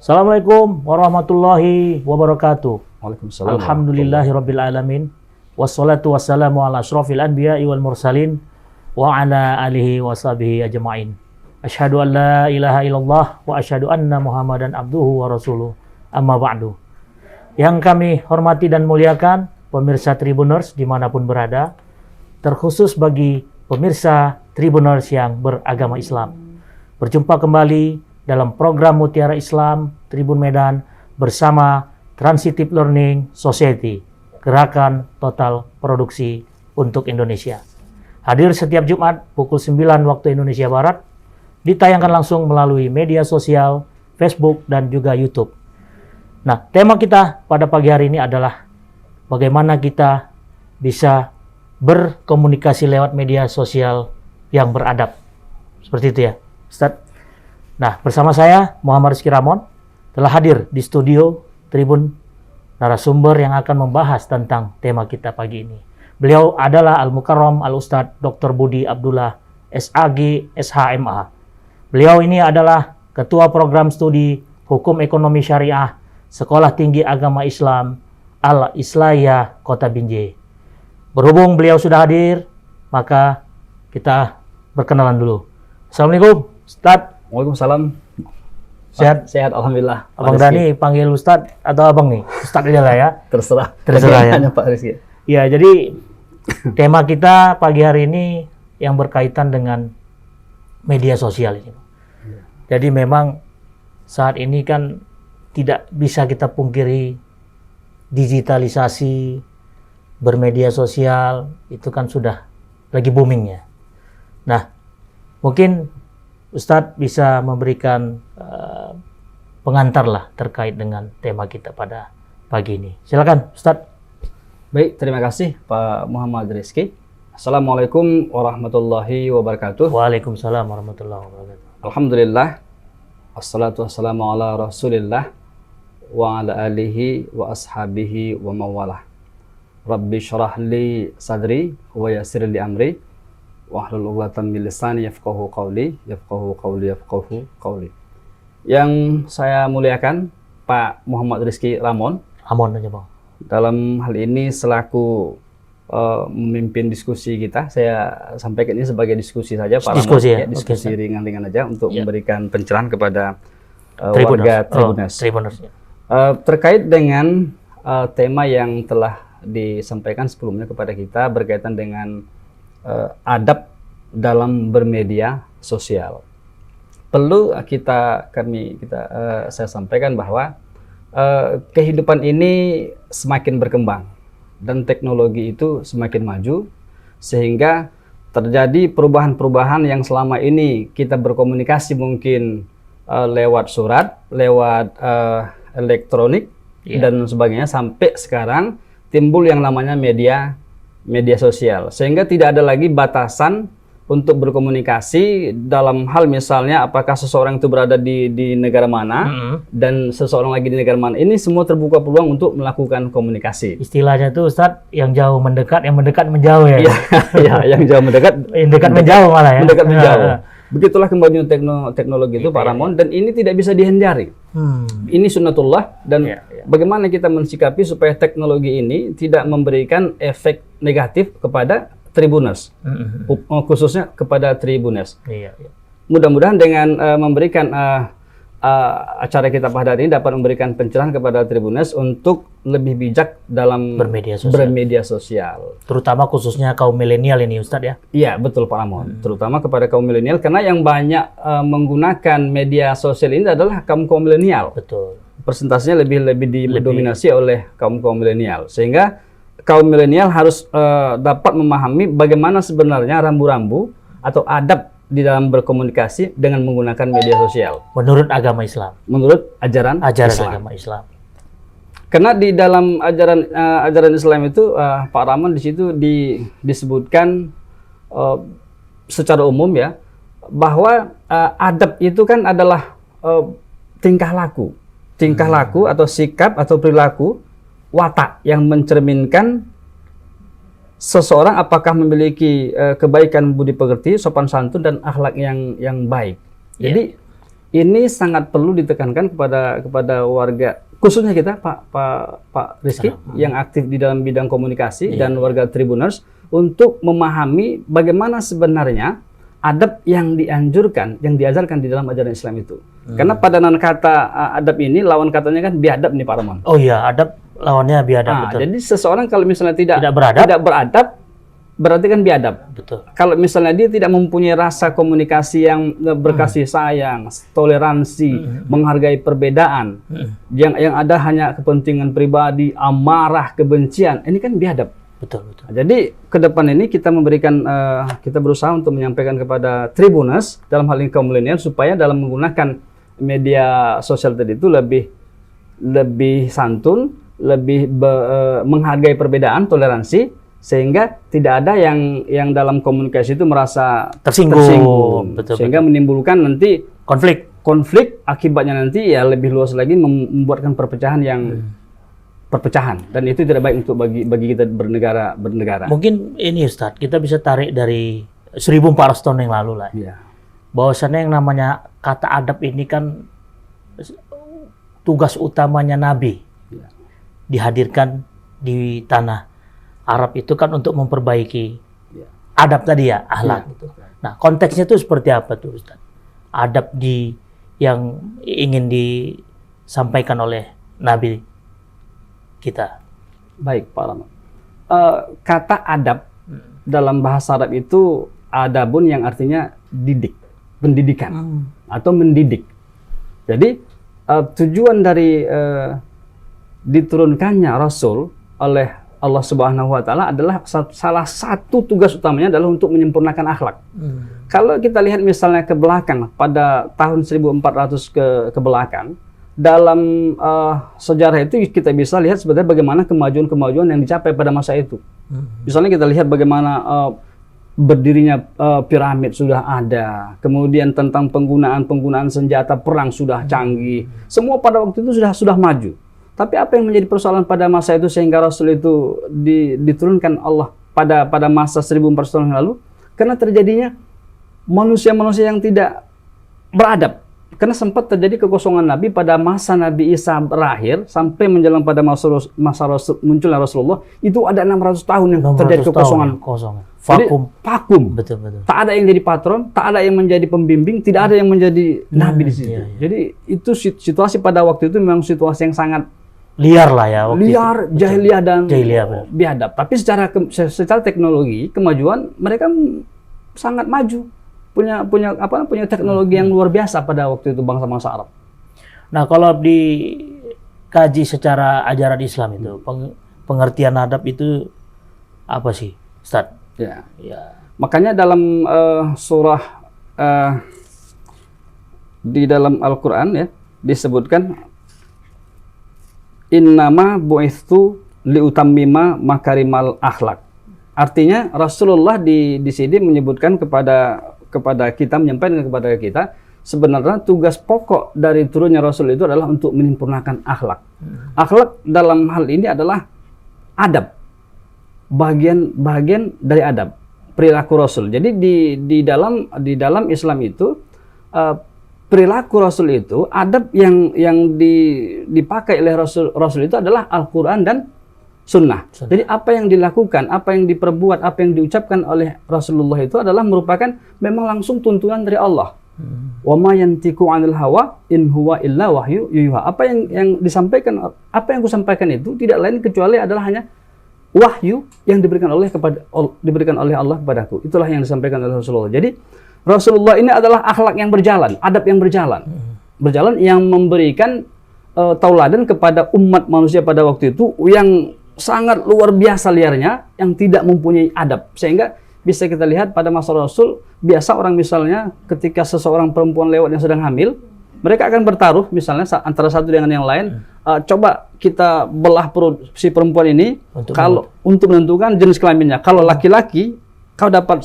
Assalamualaikum warahmatullahi wabarakatuh. Waalaikumsalam. Alhamdulillahirabbil alamin. Wassalatu wassalamu ala asyrofil anbiya'i wal mursalin wa ala alihi washabihi ajma'in. Asyhadu an la ilaha illallah wa asyhadu anna Muhammadan abduhu wa rasuluh. Amma ba'du. Yang kami hormati dan muliakan pemirsa Tribuners dimanapun berada, terkhusus bagi pemirsa Tribuners yang beragama Islam. Berjumpa kembali dalam program Mutiara Islam Tribun Medan bersama Transitive Learning Society, Gerakan Total Produksi untuk Indonesia. Hadir setiap Jumat pukul 9 waktu Indonesia Barat, ditayangkan langsung melalui media sosial, Facebook, dan juga YouTube. Nah, tema kita pada pagi hari ini adalah bagaimana kita bisa berkomunikasi lewat media sosial yang beradab. Seperti itu ya, Ustadz. Nah, bersama saya Muhammad Rizky Ramon telah hadir di studio Tribun narasumber yang akan membahas tentang tema kita pagi ini. Beliau adalah Al-Mukarram Al-Ustadz Dr. Budi Abdullah SAG SHMA. Beliau ini adalah Ketua Program Studi Hukum Ekonomi Syariah Sekolah Tinggi Agama Islam Al-Islahiyah Kota Binjai. Berhubung beliau sudah hadir, maka kita berkenalan dulu. Assalamualaikum, Ustadz. Waalaikumsalam. Sehat? Sehat, alhamdulillah. Abang Dani panggil Ustadz atau Abang nih? Ustadz aja lah ya. Terserah. Terserah ya. Pak Rizky. Ya, jadi tema kita pagi hari ini yang berkaitan dengan media sosial ini. Jadi memang saat ini kan tidak bisa kita pungkiri digitalisasi, bermedia sosial itu kan sudah lagi boomingnya. Nah, mungkin Ustadz bisa memberikan pengantar lah terkait dengan tema kita pada pagi ini. Silakan, Ustadz. Baik, terima kasih Pak Muhammad Rizky. Assalamualaikum warahmatullahi wabarakatuh. Waalaikumsalam warahmatullahi wabarakatuh. Alhamdulillah. Wassalatu wassalamu ala rasulillah wa ala alihi wa ashabihi wa mawalah. Rabbi syarah li sadri wa yassir li amri wahlul 'uqdatam min lisani yafqahu qawli. Yang saya muliakan Pak Muhammad Rizky Ramon. Ramon aja, Bang. Dalam hal ini selaku memimpin diskusi kita, saya sampaikan ini sebagai diskusi saja Pak Ramon. Ya? Diskusi ringan-ringan aja untuk memberikan pencerahan kepada Tribuners. warga Tribuners. Tribuners. Terkait dengan tema yang telah disampaikan sebelumnya kepada kita berkaitan dengan adab dalam bermedia sosial. Perlu saya sampaikan bahwa kehidupan ini semakin berkembang dan teknologi itu semakin maju sehingga terjadi perubahan-perubahan yang selama ini kita berkomunikasi mungkin lewat surat, lewat elektronik dan sebagainya, sampai sekarang timbul yang namanya media sosial, sehingga tidak ada lagi batasan untuk berkomunikasi dalam hal misalnya apakah seseorang itu berada di negara mana dan seseorang lagi di negara mana. Ini semua terbuka peluang untuk melakukan komunikasi. Istilahnya tuh Ustadz, yang jauh mendekat, yang mendekat menjauh ya. Ya, yang jauh mendekat, yang dekat menjauh malah ya. Mendekat menjauh. Begitulah kemajuan teknologi itu Pak Ramon, dan ini tidak bisa dihindari. Ini sunnatullah, dan bagaimana kita mensikapi supaya teknologi ini tidak memberikan efek negatif kepada Tribuners, khususnya kepada Tribuners. Mudah-mudahan dengan memberikan acara kita pada hari ini dapat memberikan pencerahan kepada Tribuners untuk lebih bijak dalam bermedia sosial. Terutama khususnya kaum milenial ini Ustadz ya? Iya, betul Pak Ramon. Terutama kepada kaum milenial, karena yang banyak menggunakan media sosial ini adalah kaum milenial. Betul. Persentasenya lebih didominasi oleh kaum milenial, sehingga kaum milenial harus dapat memahami bagaimana sebenarnya rambu-rambu atau adab di dalam berkomunikasi dengan menggunakan media sosial. Menurut agama Islam. Menurut ajaran Islam. Agama Islam. Karena di dalam ajaran Islam itu Pak Ramon di situ disebutkan secara umum ya, bahwa adab itu kan adalah tingkah laku atau sikap atau perilaku watak yang mencerminkan seseorang apakah memiliki kebaikan budi pekerti, sopan santun, dan akhlak yang baik. Jadi ini sangat perlu ditekankan kepada warga, khususnya kita Pak Rizky yang aktif di dalam bidang komunikasi dan warga Tribuners, untuk memahami bagaimana sebenarnya adab yang dianjurkan, yang diajarkan di dalam ajaran Islam itu. Karena padanan kata adab ini, lawan katanya kan biadab nih Pak Roman. Oh iya, adab lawannya biadab, betul. Jadi seseorang kalau misalnya tidak beradab, berarti kan biadab. Betul. Kalau misalnya dia tidak mempunyai rasa komunikasi yang berkasih sayang, toleransi, menghargai perbedaan, yang ada hanya kepentingan pribadi, amarah, kebencian, ini kan biadab. Betul. Jadi ke depan ini kita memberikan, kita berusaha untuk menyampaikan kepada Tribuners, dalam hal ini kaum milenial, supaya dalam menggunakan media sosial tadi itu lebih santun, lebih menghargai perbedaan, toleransi, sehingga tidak ada yang dalam komunikasi itu merasa tersinggung. Betul, sehingga menimbulkan nanti konflik, akibatnya nanti ya lebih luas lagi, membuatkan perpecahan dan itu tidak baik untuk bagi kita bernegara. Mungkin ini Ustadz, kita bisa tarik dari 1400 tahun yang lalu lah. Ya. Bahwasannya yang namanya kata adab ini kan tugas utamanya Nabi. Ya. Dihadirkan di tanah Arab itu kan untuk memperbaiki adab tadi ya, akhlak gitu. Nah, konteksnya itu seperti apa tuh Ustaz? Adab yang ingin disampaikan oleh Nabi kita. Baik, Pak Rahmat. Kata adab dalam bahasa Arab itu adabun yang artinya pendidikan atau mendidik. Jadi tujuan dari diturunkannya Rasul oleh Allah Subhanahu wa Ta'ala adalah salah satu tugas utamanya adalah untuk menyempurnakan akhlak. Kalau kita lihat misalnya ke belakang, pada tahun 1400 ke belakang, dalam sejarah itu kita bisa lihat sebenarnya bagaimana kemajuan-kemajuan yang dicapai pada masa itu. Misalnya kita lihat bagaimana berdirinya piramid sudah ada, kemudian tentang penggunaan senjata perang sudah canggih, semua pada waktu itu sudah maju. Tapi apa yang menjadi persoalan pada masa itu sehingga Rasul itu diturunkan Allah pada masa 1400 tahun yang lalu? Karena terjadinya manusia-manusia yang tidak beradab. Karena sempat terjadi kekosongan Nabi pada masa Nabi Isa berakhir sampai menjelang pada masa munculnya Rasulullah, itu ada 600 tahun yang terjadi kekosongan. Vakum. Betul. Tak ada yang jadi patron, tak ada yang menjadi pembimbing, tidak ada yang menjadi nabi di situ. Jadi itu situasi pada waktu itu memang situasi yang sangat liar lah ya. Liar, jahiliyah dan biadab. Tapi secara teknologi, kemajuan mereka sangat maju. Punya teknologi yang luar biasa pada waktu itu bangsa-bangsa Arab. Nah, kalau dikaji secara ajaran Islam itu, pengertian adab itu apa sih, Ustaz? Ya. Makanya dalam surah di dalam Al-Qur'an ya disebutkan innama bu'itsu liutammima makarimal akhlak. Artinya Rasulullah di sini menyebutkan kepada kita, menyampaikan kepada kita, sebenarnya tugas pokok dari turunnya Rasul itu adalah untuk menyempurnakan akhlak. Akhlak dalam hal ini adalah adab, bagian dari adab, perilaku Rasul. Jadi di dalam Islam itu perilaku Rasul itu, adab yang dipakai oleh Rasul itu adalah Al-Quran dan Sunnah. Jadi apa yang dilakukan, apa yang diperbuat, apa yang diucapkan oleh Rasulullah itu adalah merupakan memang langsung tuntunan dari Allah. Wa ma yantiqu 'anil hawa in huwa illa wahyu yuha. Apa yang disampaikan, apa yang kusampaikan itu tidak lain kecuali adalah hanya wahyu yang diberikan oleh Allah kepadaku. Itulah yang disampaikan oleh Rasulullah. Jadi Rasulullah ini adalah akhlak yang berjalan, adab yang berjalan yang memberikan tauladan kepada umat manusia pada waktu itu yang sangat luar biasa liarnya, yang tidak mempunyai adab. Sehingga bisa kita lihat pada masa Rasul, biasa orang misalnya ketika seseorang perempuan lewat yang sedang hamil, mereka akan bertaruh misalnya antara satu dengan yang lain. Coba kita belah perut si perempuan ini untuk menentukan jenis kelaminnya. Kalau laki-laki, kau dapat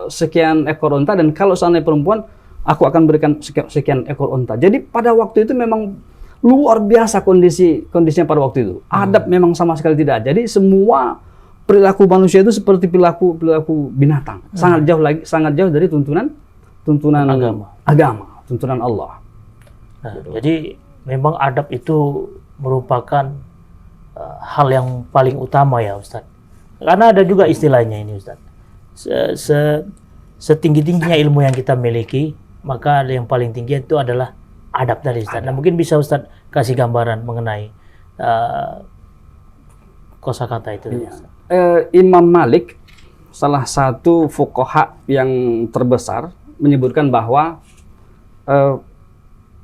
sekian ekor unta, dan kalau seandainya perempuan, aku akan berikan sekian ekor unta. Jadi pada waktu itu memang luar biasa kondisinya pada waktu itu. Adab memang sama sekali tidak. Jadi semua perilaku manusia itu seperti perilaku binatang. Sangat jauh dari tuntunan agama, tuntunan Allah. Nah, jadi memang adab itu merupakan hal yang paling utama ya Ustadz. Karena ada juga istilahnya ini Ustadz. Setinggi-tingginya ilmu yang kita miliki, maka yang paling tinggi itu adalah adab tadi Ustadz. Nah, mungkin bisa Ustadz kasih gambaran mengenai kosakata itu. Imam Malik, salah satu fuqaha yang terbesar, menyebutkan bahwa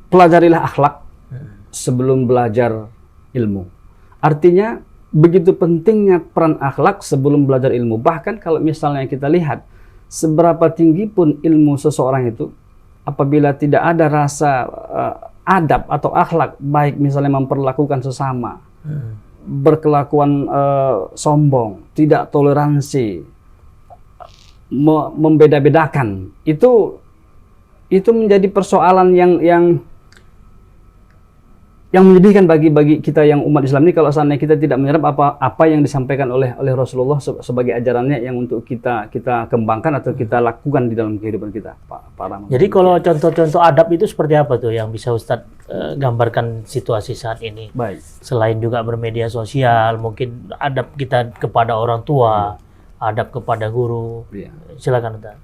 pelajarilah akhlak sebelum belajar ilmu. Artinya begitu pentingnya peran akhlak sebelum belajar ilmu. Bahkan kalau misalnya kita lihat seberapa tinggi pun ilmu seseorang itu, apabila tidak ada rasa adab atau akhlak, baik misalnya memperlakukan sesama, berkelakuan sombong, tidak toleransi, membeda-bedakan, itu menjadi persoalan yang menyedihkan bagi kita yang umat Islam ini, kalau seandainya kita tidak menyerap apa yang disampaikan oleh Rasulullah sebagai ajarannya yang untuk kita kembangkan atau kita lakukan di dalam kehidupan kita, Pak Rahman. Jadi kalau contoh-contoh adab itu seperti apa tuh yang bisa Ustadz gambarkan situasi saat ini? Baik. Selain juga bermedia sosial, mungkin adab kita kepada orang tua, adab kepada guru. Silakan Ustadz.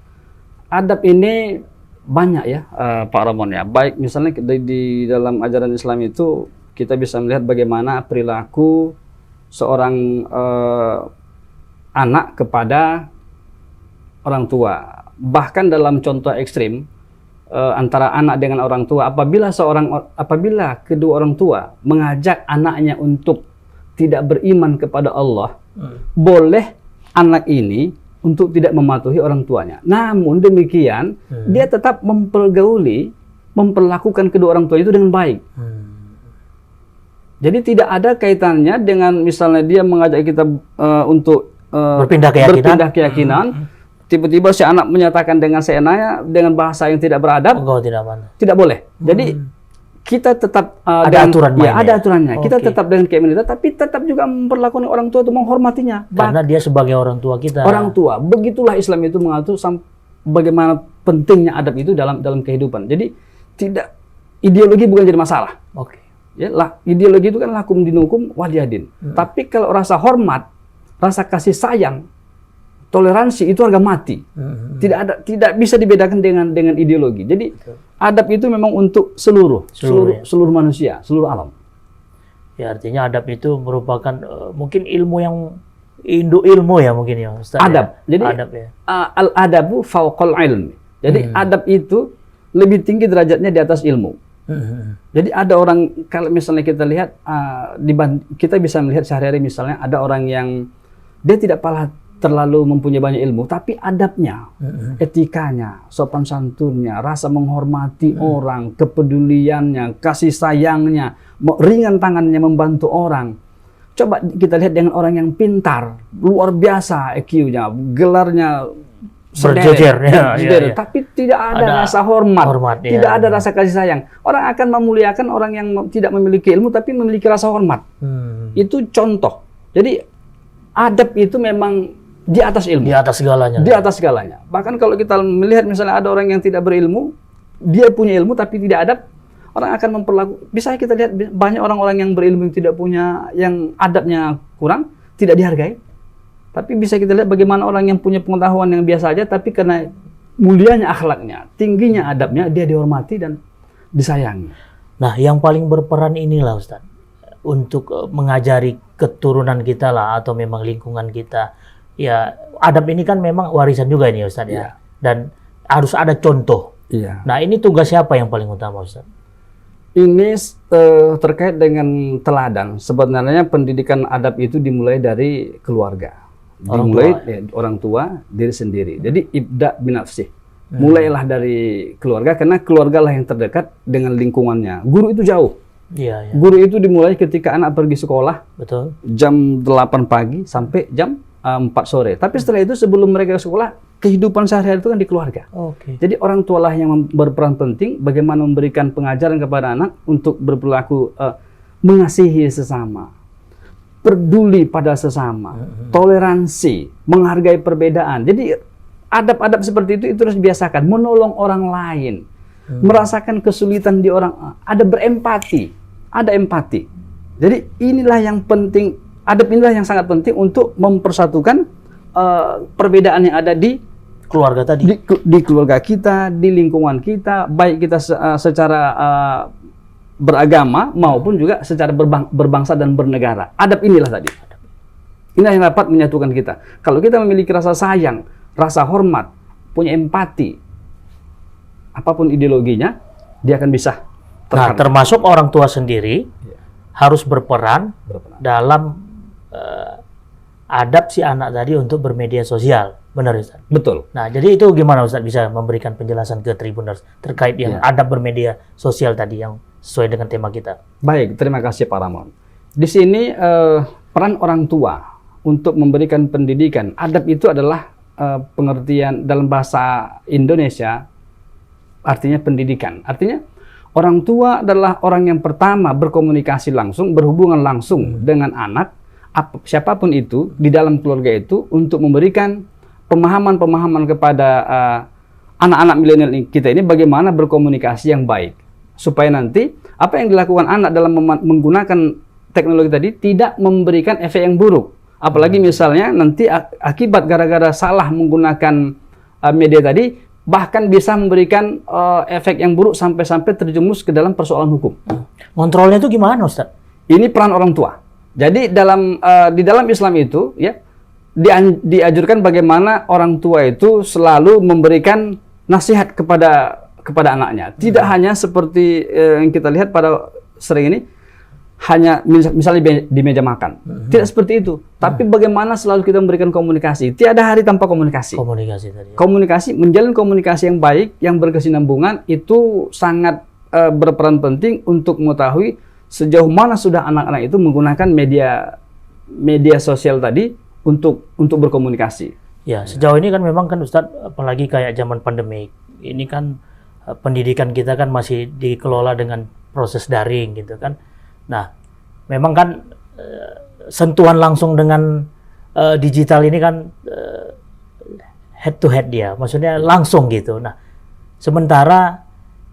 Adab ini banyak ya, Pak Ramon ya. Baik misalnya di dalam ajaran Islam itu kita bisa melihat bagaimana perilaku seorang anak kepada orang tua. Bahkan dalam contoh ekstrim antara anak dengan orang tua, apabila kedua orang tua mengajak anaknya untuk tidak beriman kepada Allah, boleh anak ini untuk tidak mematuhi orang tuanya. Namun demikian, dia tetap memperlakukan kedua orang tua itu dengan baik. Jadi tidak ada kaitannya dengan misalnya dia mengajak kita untuk berpindah keyakinan. Tiba-tiba si anak menyatakan dengan seenaknya, dengan bahasa yang tidak beradab, tidak boleh. Jadi kita tetap ada aturannya. Ada aturannya. Kita tetap dengan keimanan kita, tapi tetap juga memperlakukan orang tua itu, menghormatinya. Karena dia sebagai orang tua kita. Orang tua. Begitulah Islam itu mengatur bagaimana pentingnya adab itu dalam kehidupan. Jadi tidak, ideologi bukan jadi masalah. Ya, ideologi itu kan lakum dinukum waliyadin. Tapi kalau rasa hormat, rasa kasih sayang, toleransi itu harga mati. Tidak bisa dibedakan dengan ideologi. Jadi adab itu memang untuk seluruh manusia, seluruh alam. Ya, artinya adab itu merupakan mungkin ilmu yang induk ilmu ya mungkin ya Ustaz. Adab. Ya? Jadi adab ya. Al-adabu fauqal ilmi. Jadi adab itu lebih tinggi derajatnya di atas ilmu. Jadi ada orang, kalau misalnya kita lihat kita bisa melihat sehari-hari misalnya ada orang yang dia tidak terlalu mempunyai banyak ilmu, tapi adabnya, etikanya, sopan santunnya, rasa menghormati orang, kepeduliannya, kasih sayangnya, ringan tangannya membantu orang. Coba kita lihat dengan orang yang pintar, luar biasa IQ-nya, gelarnya berjejer, tapi tidak ada rasa hormat, tidak ada rasa kasih sayang. Orang akan memuliakan orang yang tidak memiliki ilmu, tapi memiliki rasa hormat. Itu contoh. Jadi adab itu memang di atas ilmu. Di atas segalanya. Di atas segalanya. Bahkan kalau kita melihat misalnya ada orang yang tidak berilmu, dia punya ilmu tapi tidak adab, orang akan memperlakukan. Bisa kita lihat banyak orang-orang yang berilmu yang tidak punya, yang adabnya kurang, tidak dihargai. Tapi bisa kita lihat bagaimana orang yang punya pengetahuan yang biasa aja, tapi karena mulianya akhlaknya, tingginya adabnya, dia dihormati dan disayangi. Nah, yang paling berperan inilah Ustaz, untuk mengajari keturunan kita lah, atau memang lingkungan kita. Ya, adab ini kan memang warisan juga ini Ustaz ya. Dan harus ada contoh. Nah, ini tugas siapa yang paling utama Ustaz? Ini terkait dengan teladan. Sebenarnya pendidikan adab itu dimulai dari keluarga. Orang tua, diri sendiri. Jadi ibda binafsih. Mulailah dari keluarga, karena keluarga lah yang terdekat dengan lingkungannya. Guru itu jauh. Guru itu dimulai ketika anak pergi sekolah. Betul. Jam 8 pagi sampai jam 4 sore. Tapi setelah itu sebelum mereka ke sekolah, kehidupan sehari-hari itu kan di keluarga. Jadi orang tualah yang berperan penting bagaimana memberikan pengajaran kepada anak untuk berperilaku mengasihi sesama, peduli pada sesama, toleransi, menghargai perbedaan. Jadi adab-adab seperti itu harus dibiasakan, menolong orang lain. merasakan kesulitan di orang, ada berempati, ada empati. Jadi inilah yang penting, adab inilah yang sangat penting untuk mempersatukan perbedaan yang ada di Keluarga tadi. di keluarga kita, di lingkungan kita, baik kita secara beragama maupun juga secara berbangsa dan bernegara. Adab inilah tadi. Inilah yang dapat menyatukan kita. Kalau kita memiliki rasa sayang, rasa hormat, punya empati, apapun ideologinya, dia akan bisa Nah, termasuk orang tua sendiri harus berperan dalam adab si anak tadi untuk bermedia sosial. Benar, Ustaz? Betul. Nah, jadi itu gimana Ustaz bisa memberikan penjelasan ke Tribuners terkait yang adab bermedia sosial tadi yang sesuai dengan tema kita? Baik, terima kasih Pak Ramon. Di sini peran orang tua untuk memberikan pendidikan. Adab itu adalah pengertian dalam bahasa Indonesia, artinya pendidikan. Artinya orang tua adalah orang yang pertama berkomunikasi langsung, berhubungan langsung dengan anak, siapapun itu, di dalam keluarga itu, untuk memberikan pemahaman-pemahaman kepada anak-anak milenial kita ini bagaimana berkomunikasi yang baik. Supaya nanti apa yang dilakukan anak dalam menggunakan teknologi tadi tidak memberikan efek yang buruk. Apalagi misalnya nanti akibat gara-gara salah menggunakan media tadi, bahkan bisa memberikan efek yang buruk sampai-sampai terjerumus ke dalam persoalan hukum. Kontrolnya itu gimana, Ustaz? Ini peran orang tua. Jadi di dalam Islam itu ya dianjurkan bagaimana orang tua itu selalu memberikan nasihat kepada anaknya. Tidak hanya seperti yang kita lihat pada sering ini, hanya misalnya di meja makan. Tidak seperti itu. Tapi bagaimana selalu kita memberikan komunikasi. Tiada hari tanpa komunikasi. Komunikasi tadi. Komunikasi, menjalin komunikasi yang baik, yang berkesinambungan, itu sangat berperan penting untuk mengetahui sejauh mana sudah anak-anak itu menggunakan media sosial tadi untuk berkomunikasi. Ya, sejauh ini kan memang kan Ustadz, apalagi kayak zaman pandemi, ini kan pendidikan kita kan masih dikelola dengan proses daring gitu kan. Nah, memang kan sentuhan langsung dengan digital ini kan head to head dia, maksudnya langsung gitu. Nah, sementara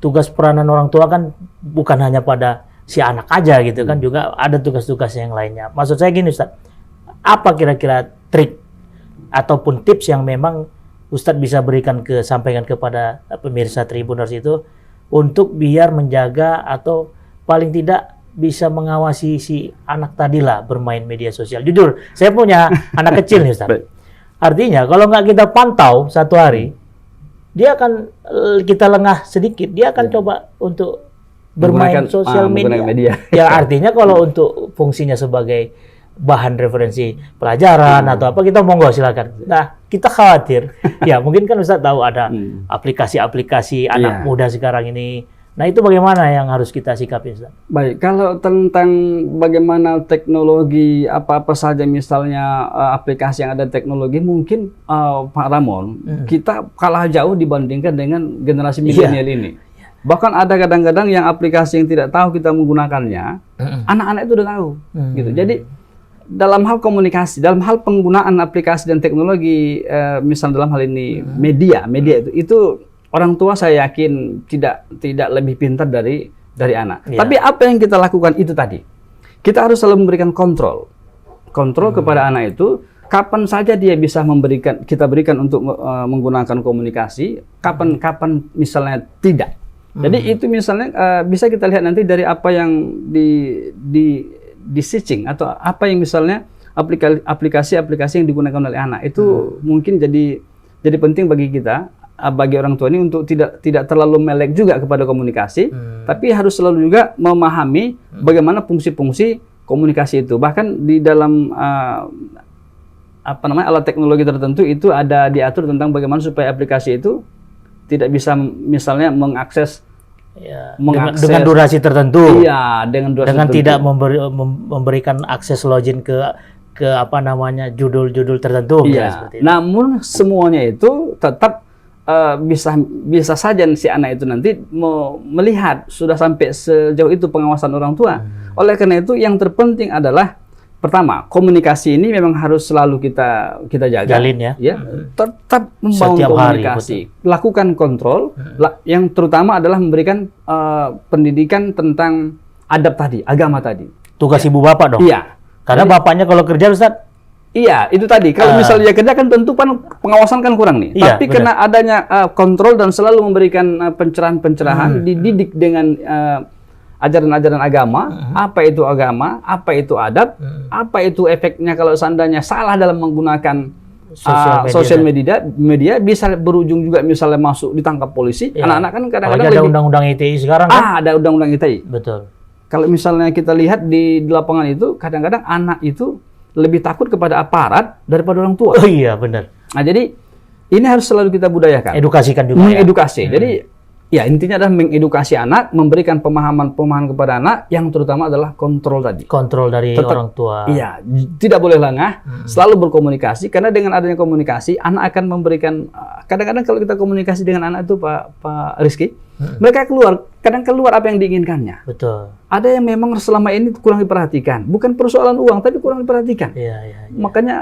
tugas peranan orang tua kan bukan hanya pada si anak aja gitu kan, juga ada tugas-tugas yang lainnya. Maksud saya gini Ustadz, apa kira-kira trik ataupun tips yang memang Ustadz bisa sampaikan kepada pemirsa Tribuners itu untuk biar menjaga atau paling tidak bisa mengawasi si anak tadi lah bermain media sosial. Jujur, saya punya anak kecil nih Ustadz. Artinya kalau nggak kita pantau satu hari, dia akan kita lengah sedikit, dia akan coba untuk bermain sosial media. Ya artinya kalau untuk fungsinya sebagai bahan referensi pelajaran atau apa, kita monggo silakan. Nah, kita khawatir, ya mungkin kan Ustadz tahu ada aplikasi-aplikasi anak muda sekarang ini. Nah, itu bagaimana yang harus kita sikapi, Ustadz? Baik, kalau tentang bagaimana teknologi apa-apa saja, misalnya aplikasi yang ada teknologi, mungkin Pak Ramon, kita kalah jauh dibandingkan dengan generasi milenial ini. Bahkan ada kadang-kadang yang aplikasi yang tidak tahu kita menggunakannya, anak-anak itu udah tahu. Gitu. Jadi dalam hal komunikasi, dalam hal penggunaan aplikasi dan teknologi, misalnya dalam hal ini media itu orang tua saya yakin tidak lebih pintar dari anak. Tapi apa yang kita lakukan itu tadi, kita harus selalu memberikan kontrol kepada anak itu. Kapan saja dia bisa kita berikan untuk menggunakan komunikasi, kapan misalnya tidak. Jadi itu misalnya bisa kita lihat nanti dari apa yang di searching atau apa yang misalnya aplikasi-aplikasi yang digunakan oleh anak itu mungkin jadi penting bagi kita, bagi orang tua ini untuk tidak terlalu melek juga kepada komunikasi, tapi harus selalu juga memahami bagaimana fungsi-fungsi komunikasi itu. Bahkan di dalam alat teknologi tertentu itu ada diatur tentang bagaimana supaya aplikasi itu tidak bisa misalnya mengakses dengan durasi tertentu. Iya, dengan tidak memberikan akses login ke apa namanya judul-judul tertentu. Iya. Seperti itu. Namun semuanya itu tetap bisa saja si anak itu nanti melihat sudah sampai sejauh itu pengawasan orang tua. Oleh karena itu yang terpenting adalah pertama, komunikasi ini memang harus selalu kita jaga. Jalin ya. Ya, tetap membangun Setiap hari, komunikasi, lakukan kontrol. Yang terutama adalah memberikan pendidikan tentang adab tadi, agama tadi. Tugas ibu bapak dong. Iya. Karena bapaknya kalau kerja Ustaz, Iya, itu tadi. Kalau misalnya dia kerja kan tentu kan pengawasan kan kurang nih. Iya, Tapi benar. karena adanya kontrol dan selalu memberikan pencerahan-pencerahan, dididik dengan ajaran-ajaran agama, apa itu agama, apa itu adab, apa itu efeknya kalau seandainya salah dalam menggunakan sosial media bisa berujung juga misalnya masuk ditangkap polisi. Iya. Anak-anak kan kadang-kadang apalagi ada lebih undang-undang ITE sekarang kan. ada undang-undang ITE. Betul. Kalau misalnya kita lihat di lapangan itu, kadang-kadang anak itu lebih takut kepada aparat daripada orang tua. Oh iya, benar. Nah, jadi ini harus selalu kita budayakan. Edukasikan juga ya. Mengedukasi. Jadi ya intinya adalah mengedukasi anak, memberikan pemahaman-pemahaman kepada anak, yang terutama adalah kontrol tadi. Kontrol dari orang tua. Iya, tidak boleh lengah, selalu berkomunikasi, karena dengan adanya komunikasi, anak akan memberikan, kadang-kadang kalau kita komunikasi dengan anak itu Pak Rizky, mereka kadang keluar apa yang diinginkannya. Betul. Ada yang memang selama ini kurang diperhatikan, bukan persoalan uang, tapi kurang diperhatikan. Iya. Makanya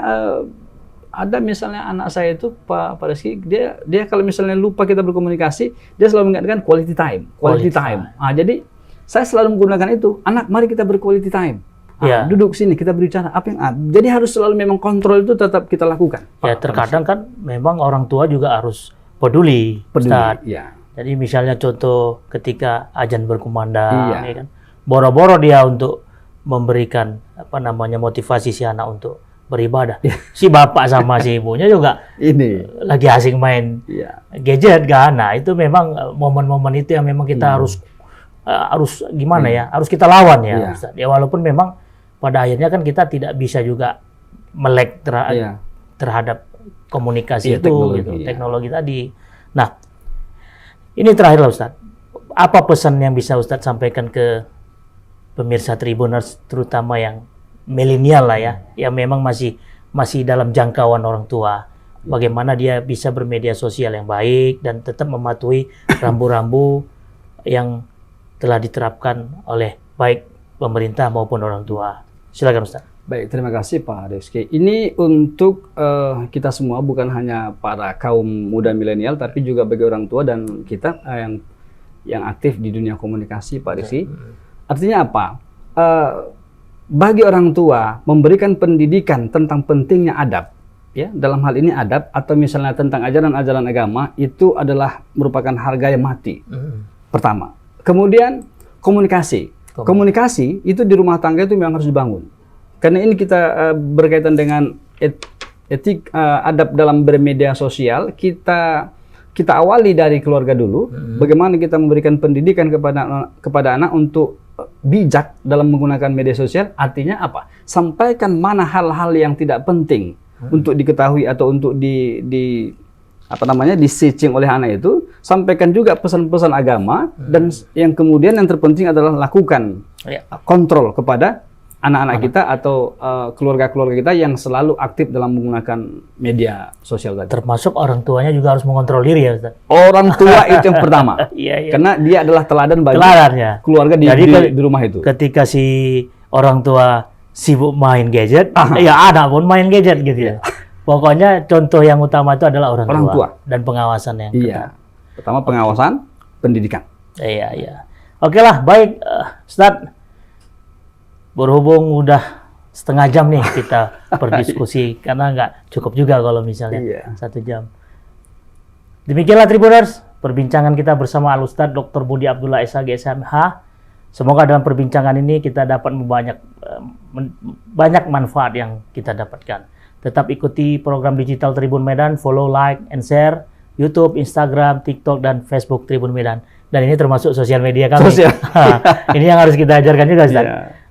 ada misalnya anak saya itu Pak Rizky, dia kalau misalnya lupa kita berkomunikasi, dia selalu mengingatkan quality time. Nah, jadi saya selalu menggunakan itu, anak mari kita berquality time. Duduk sini kita berbicara apa yang jadi harus selalu memang kontrol itu tetap kita lakukan. Ya, terkadang kan memang orang tua juga harus peduli. Ustaz. Ya. Jadi misalnya contoh ketika azan berkumandang, ya kan, boro-boro dia untuk memberikan motivasi si anak untuk beribadah. Si bapak sama si ibunya juga ini lagi asing main gadget kan. Nah, itu memang momen-momen itu yang memang kita harus gimana ya? Harus kita lawan ya, Ustaz. Ya walaupun memang pada akhirnya kan kita tidak bisa juga melek terhadap komunikasi teknologi tadi. Nah, ini terakhir lah Ustaz. Apa pesan yang bisa Ustaz sampaikan ke pemirsa Tribuners, terutama yang milenial lah ya, yang memang masih dalam jangkauan orang tua. Bagaimana dia bisa bermedia sosial yang baik dan tetap mematuhi rambu-rambu yang telah diterapkan oleh baik pemerintah maupun orang tua. Silakan Ustaz. Baik, terima kasih Pak Rizky. Ini untuk kita semua, bukan hanya para kaum muda milenial, tapi juga bagi orang tua dan kita yang aktif di dunia komunikasi, Pak Rizky. Artinya apa? Bagi orang tua memberikan pendidikan tentang pentingnya adab, ya, dalam hal ini adab atau misalnya tentang ajaran-ajaran agama, itu adalah merupakan harga yang mati. Pertama. Kemudian komunikasi. Komunikasi itu di rumah tangga itu memang harus dibangun. Karena ini kita berkaitan dengan etik adab dalam bermedia sosial, kita awali dari keluarga dulu. Bagaimana kita memberikan pendidikan kepada anak untuk bijak dalam menggunakan media sosial. Artinya apa? Sampaikan mana hal-hal yang tidak penting untuk diketahui atau untuk di-searching oleh anak itu. Sampaikan juga pesan-pesan agama, dan yang kemudian yang terpenting adalah lakukan kontrol kepada anak-anak kita atau keluarga-keluarga kita yang selalu aktif dalam menggunakan media sosial tadi. Termasuk orang tuanya juga harus mengontrol diri ya Ustaz. Orang tua itu yang pertama. Karena dia adalah teladan bagi keluarga di rumah itu. Ketika si orang tua sibuk main gadget, ya anak pun main gadget gitu ya. Pokoknya contoh yang utama itu adalah orang tua dan pengawasan yang ketat. Pertama pengawasan, pendidikan. Iya. Oke lah, baik Ustaz. Berhubung udah setengah jam nih kita berdiskusi, karena nggak cukup juga kalau misalnya 1 jam. Demikianlah Tribuners, perbincangan kita bersama Al-Ustadz Dr. Budi Abdullah SHG SMH. Semoga dalam perbincangan ini kita dapat banyak manfaat yang kita dapatkan. Tetap ikuti program digital Tribun Medan, follow, like, and share YouTube, Instagram, TikTok, dan Facebook Tribun Medan. Dan ini termasuk sosial media kami. Ini yang harus kita ajarkan juga, Ustaz.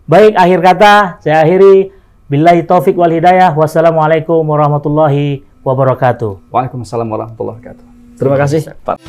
Baik, akhir kata saya akhiri. Billahi taufik wal hidayah. Wassalamualaikum warahmatullahi wabarakatuh. Waalaikumsalam warahmatullahi wabarakatuh. Terima kasih, Pak.